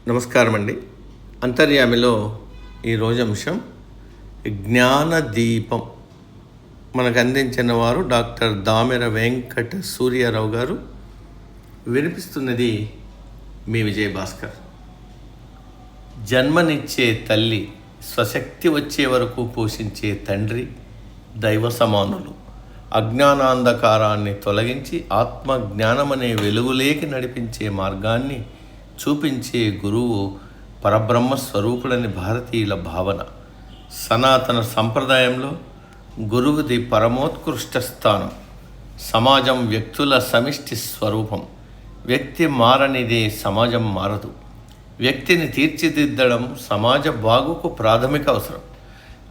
నమస్కారం అండి. అంతర్యామిలో ఈరోజు అంశం జ్ఞానదీపం. మనకు అందించిన వారు డాక్టర్ దామెర వెంకట సూర్యారావు గారు. వినిపిస్తున్నది మీ విజయభాస్కర్. జన్మనిచ్చే తల్లి, స్వశక్తి వచ్చే వరకు పోషించే తండ్రి దైవ సమానులు. అజ్ఞానాంధకారాన్ని తొలగించి ఆత్మజ్ఞానమనే వెలుగులేకి నడిపించే మార్గాన్ని చూపించే గురువు పరబ్రహ్మ స్వరూపుడని భారతీయుల భావన. సనాతన సంప్రదాయంలో గురువుది పరమోత్కృష్ట స్థానం. సమాజం వ్యక్తుల సమిష్టి స్వరూపం. వ్యక్తి మారనిదే సమాజం మారదు. వ్యక్తిని తీర్చిదిద్దడం సమాజ బాగుకు ప్రాథమిక అవసరం.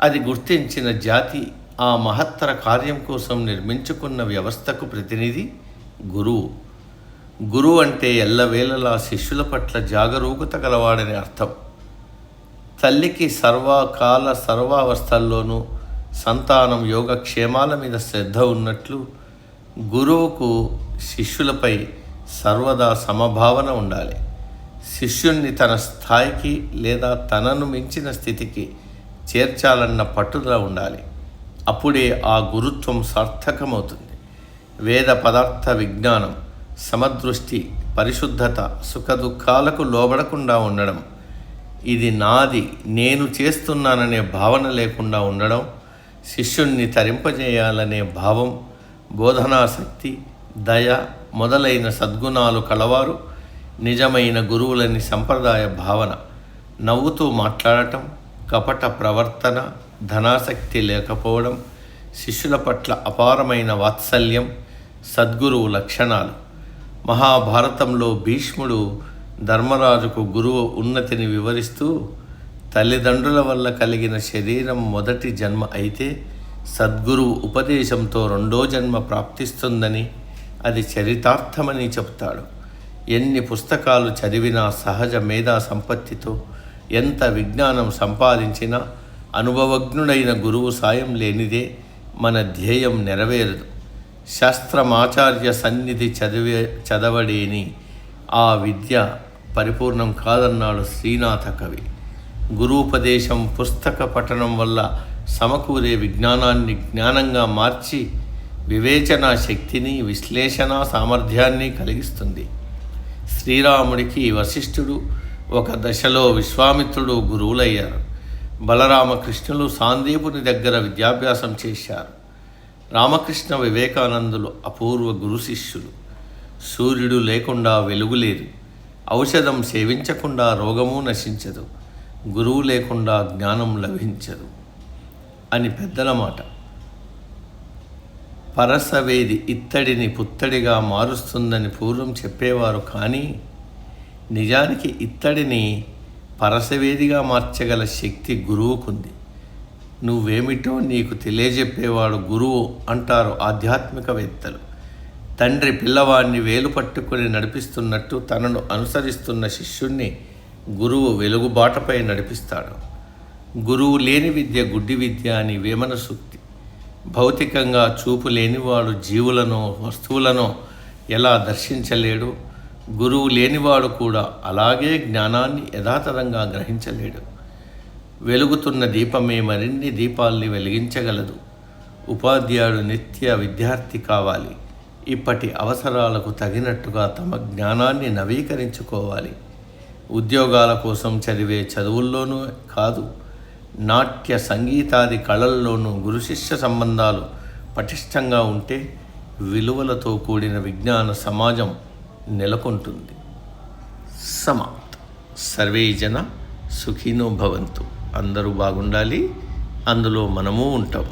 అది గుర్తించిన జాతి ఆ మహత్తర కార్యం కోసం నిర్మించుకున్న వ్యవస్థకు ప్రతినిధి గురువు. గురువు అంటే ఎల్లవేళలా శిష్యుల పట్ల జాగరూకత గలవాడని అర్థం. తల్లికి సర్వకాల సర్వావస్థల్లోనూ సంతానం యోగక్షేమాల మీద శ్రద్ధ ఉన్నట్లు గురువుకు శిష్యులపై సర్వదా సమభావన ఉండాలి. శిష్యుణ్ణి తన స్థాయికి లేదా తనను మించిన స్థితికి చేర్చాలన్న పట్టుదల ఉండాలి. అప్పుడే ఆ గురుత్వం సార్థకమవుతుంది. వేద పదార్థ విజ్ఞానం, సమదృష్టి, పరిశుద్ధత, సుఖదుఖాలకు లోబడకుండా ఉండడం, ఇది నాది, నేను చేస్తున్నాననే భావన లేకుండా ఉండడం, శిష్యుణ్ణి తరింపజేయాలనే భావం, బోధనాశక్తి, దయ మొదలైన సద్గుణాలు కలవారు నిజమైన గురువులని సంప్రదాయ భావన. నవ్వుతూ మాట్లాడటం, కపట ప్రవర్తన, ధనాసక్తి లేకపోవడం, శిష్యుల పట్ల అపారమైన వాత్సల్యం సద్గురువు లక్షణాలు. మహాభారతంలో భీష్ముడు ధర్మరాజుకు గురువు ఉన్నతిని వివరిస్తూ, తల్లిదండ్రుల వల్ల కలిగిన శరీరం మొదటి జన్మ అయితే సద్గురువు ఉపదేశంతో రెండో జన్మ ప్రాప్తిస్తుందని, అది చరితార్థమని చెప్తాడు. ఎన్ని పుస్తకాలు చదివినా, సహజ మేధా సంపత్తితో ఎంత విజ్ఞానం సంపాదించినా అనుభవజ్ఞుడైన గురువు సాయం లేనిదే మన ధ్యేయం నెరవేరదు. శాస్త్రమాచార్య సన్నిధి చదవడేని ఆ విద్య పరిపూర్ణం కాదన్నాడు శ్రీనాథ కవి. గురూపదేశం, పుస్తక పఠనం వల్ల సమకూరే విజ్ఞానాన్ని జ్ఞానంగా మార్చి వివేచనా శక్తిని, విశ్లేషణ సామర్థ్యాన్ని కలిగిస్తుంది. శ్రీరాముడికి వశిష్ఠుడు, ఒక దశలో విశ్వామిత్రుడు గురువులయ్యారు. బలరామకృష్ణులు సాందీపుని దగ్గర విద్యాభ్యాసం చేశారు. రామకృష్ణ వివేకానందులు అపూర్వ గురు శిష్యులు. సూర్యుడు లేకుండా వెలుగు లేదు, ఔషధం సేవించకుండా రోగము నశించదు, గురువు లేకుండా జ్ఞానం లభించదు అని పెద్దల మాట. పరసవేది ఇత్తడిని పుత్తడిగా మారుస్తుందని పూర్వం చెప్పేవారు. కానీ నిజానికి ఇత్తడిని పరసవేదిగా మార్చగల శక్తి గురువుకుంది. నువ్వేమిటో నీకు తెలియజెప్పేవాడు గురువు అంటారు ఆధ్యాత్మికవేత్తలు. తండ్రి పిల్లవాడిని వేలు పట్టుకొని నడిపిస్తున్నట్టు తనను అనుసరిస్తున్న శిష్యుణ్ణి గురువు వెలుగుబాటపై నడిపిస్తాడు. గురువు లేని విద్య గుడ్డి విద్య అని వేమన సూక్తి. భౌతికంగా చూపు లేనివాడు జీవులను, వస్తువులను ఎలా దర్శించలేడు, గురువు లేనివాడు కూడా అలాగే జ్ఞానాన్ని యథాతథంగా గ్రహించలేడు. వెలుగుతున్న దీపమే మరిన్ని దీపాల్ని వెలిగించగలదు. ఉపాధ్యాయుడు నిత్య విద్యార్థి కావాలి. ఇప్పటి అవసరాలకు తగినట్టుగా తమ జ్ఞానాన్ని నవీకరించుకోవాలి. ఉద్యోగాల కోసం చదివే చదువుల్లోనూ కాదు, నాట్య సంగీతాది కళల్లోనూ గురు శిష్య సంబంధాలు పటిష్టంగా ఉంటే విలువలతో కూడిన విజ్ఞాన సమాజం నెలకొంటుంది. సమాప్తం. సర్వే జన సుఖినో భవంతు. అందరూ బాగుండాలి, అందులో మనము ఉంటాం.